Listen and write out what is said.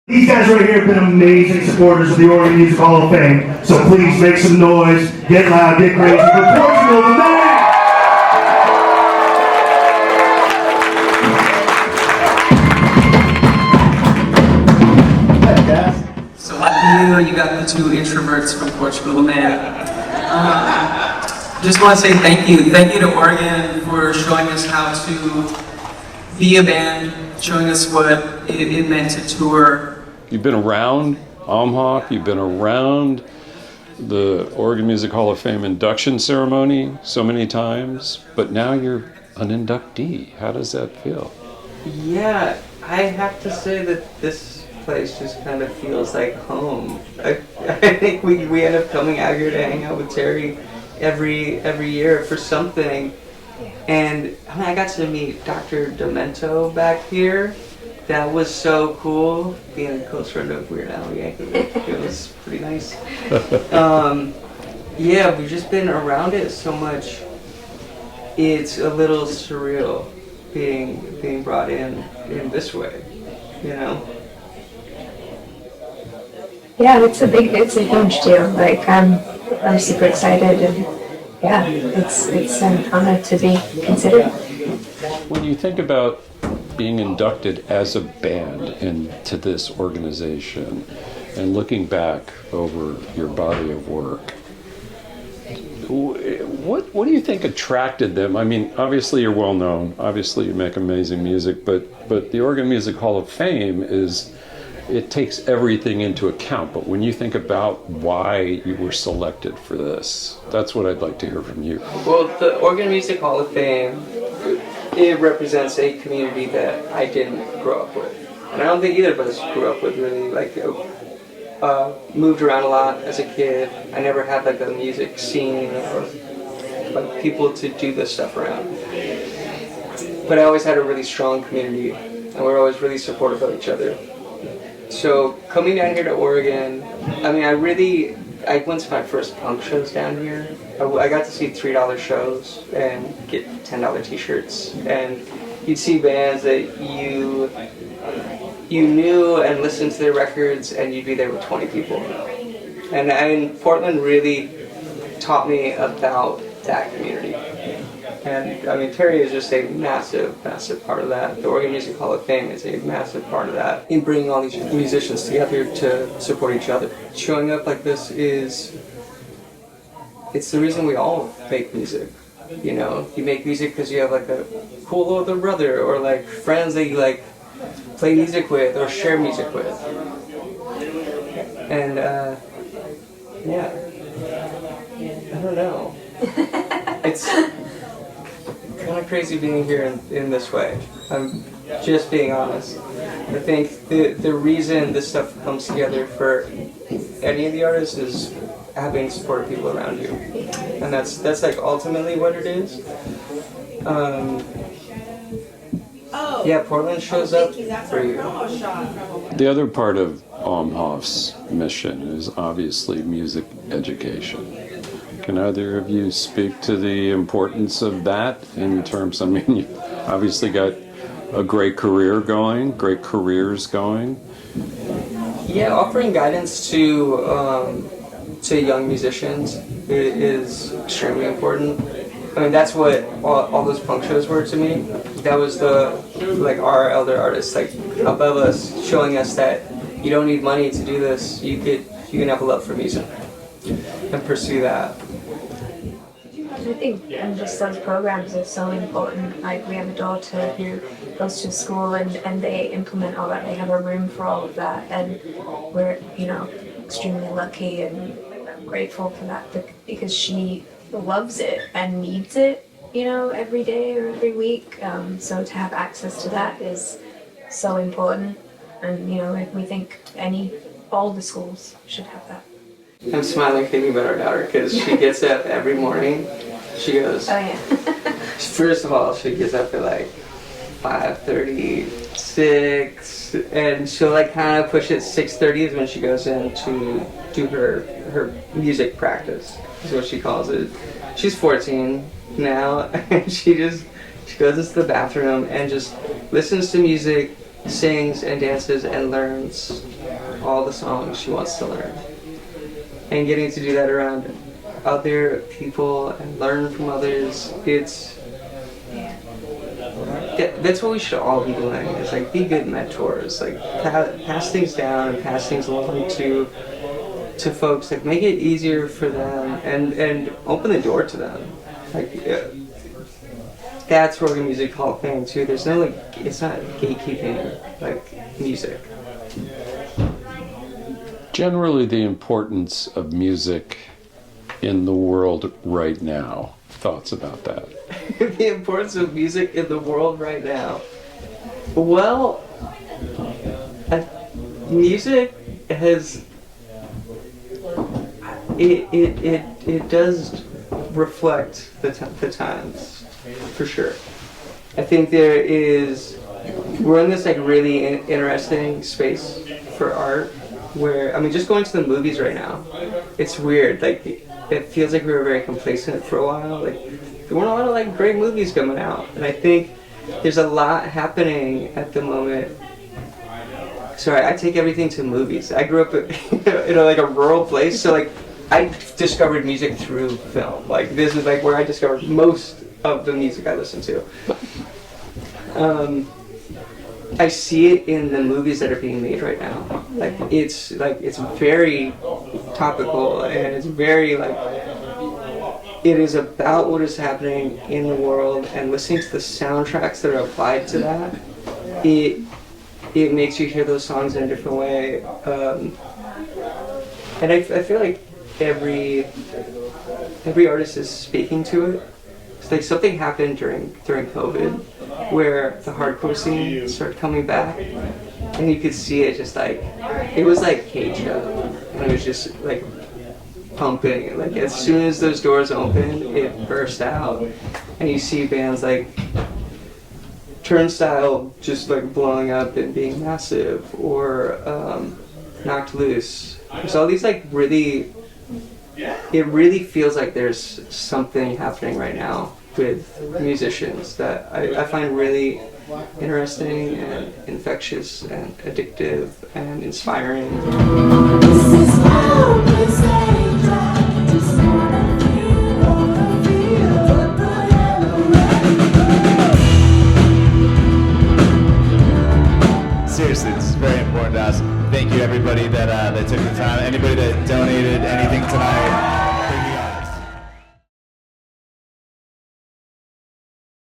These guys right here have been amazing supporters of the Oregon Music Hall of Fame, so please make some noise, get loud, get crazy for Portugal, the man! So lucky you got the two introverts from Portugal, the man. Just want to say thank you. Thank you to Oregon for showing us how to be a band, showing us what it meant to tour. You've been around OMHOF, you've been around the Oregon Music Hall of Fame induction ceremony so many times, but now you're an inductee. How does that feel? Yeah, I have to say that this place just kind of feels like home. I think we end up coming out here to hang out with Terry every year for something. And I mean, I got to meet Dr. Demento back here. That was so cool, being a close friend of Weird Al Yankovic. It was pretty nice. Yeah, we've just been around it so much. It's a little surreal being brought in this way, you know? Yeah, it's a huge deal. Like I'm super excited, and yeah, it's an honor to be considered. When you think about being inducted as a band into this organization and looking back over your body of work, what do you think attracted them? I mean, obviously you're well known, obviously you make amazing music, but the Oregon Music Hall of Fame it takes everything into account. But when you think about why you were selected for this, that's what I'd like to hear from you. Well, the Oregon Music Hall of Fame, it represents a community that I didn't grow up with. And I don't think either of us grew up with really, like, moved around a lot as a kid. I never had like a music scene or like people to do this stuff around. But I always had a really strong community and we were always really supportive of each other. So coming down here to Oregon, I mean, I went to my first punk shows down here. I got to see $3 shows and get $10 t-shirts, and you'd see bands that you knew and listened to their records, and you'd be there with 20 people. And Portland really taught me about that community. And I mean, Terry is just a massive, massive part of that. The Oregon Music Hall of Fame is a massive part of that in bringing all these musicians together to support each other. Showing up like this it's the reason we all make music. You know, you make music because you have like a cool older brother or like friends that you like play music with or share music with. And yeah, I don't know. It's kind of crazy being here in this way. I'm just being honest. I think the reason this stuff comes together for any of the artists is having supportive people around you, and that's like ultimately what it is. Yeah, Portland shows up for you. The other part of OMHOF's mission is obviously music education. Can either of you speak to the importance of that in terms, I mean, you obviously got a great careers going. Yeah, offering guidance to young musicians is extremely important. I mean, that's what all those punk shows were to me. That was our elder artists, like above us, showing us that you don't need money to do this. You can have a love for music and pursue that. I think just those programs are so important. Like we have a daughter who goes to school and they implement all that. They have a room for all of that, and we're extremely lucky and grateful for that because she loves it and needs it, every day or every week. So to have access to that is so important, and we think all the schools should have that. I'm smiling thinking about our daughter because she gets up every morning. She goes, oh yeah. First of all, she gets up at like 5:36, and she'll like kind of push it. 6:30 is when she goes in to do her music practice, is what she calls it. She's 14 now, and she goes into the bathroom and just listens to music sings and dances and learns all the songs she wants to learn. And getting to do that around other people and learn from others, that's what we should all be doing. Is like be good mentors, like pass things down and pass things along to folks, like make it easier for them and open the door to them. Like that's Oregon Music Hall of Fame too. There's no it's not gatekeeping like music. Generally, the importance of music in the world right now. Thoughts about that? The importance of music in the world right now. Well, music has it does reflect the times, for sure. I think we're in this like really interesting space for art where, I mean, just going to the movies right now, it's weird. Like, it feels like we were very complacent for a while. Like, there weren't a lot of like great movies coming out, and I think there's a lot happening at the moment. Sorry, I take everything to movies. I grew up in a rural place, so like I discovered music through film. Like this is like where I discovered most of the music I listen to. I see it in the movies that are being made right now. It's very topical, and it's very it is about what is happening in the world, and listening to the soundtracks that are applied to that, it makes you hear those songs in a different way. And I feel like every artist is speaking to it. It's like something happened during COVID where the hardcore scene started coming back, and you could see it just like, it was like caged up, and it was just like pumping. Like as soon as those doors opened, it burst out, and you see bands like Turnstile just like blowing up and being massive, or Knocked Loose. There's all these like really, it really feels like there's something happening right now with musicians that I find really interesting and infectious and addictive and inspiring. Seriously, this is very important to us. Thank you, everybody that took the time. Anybody that donated anything tonight.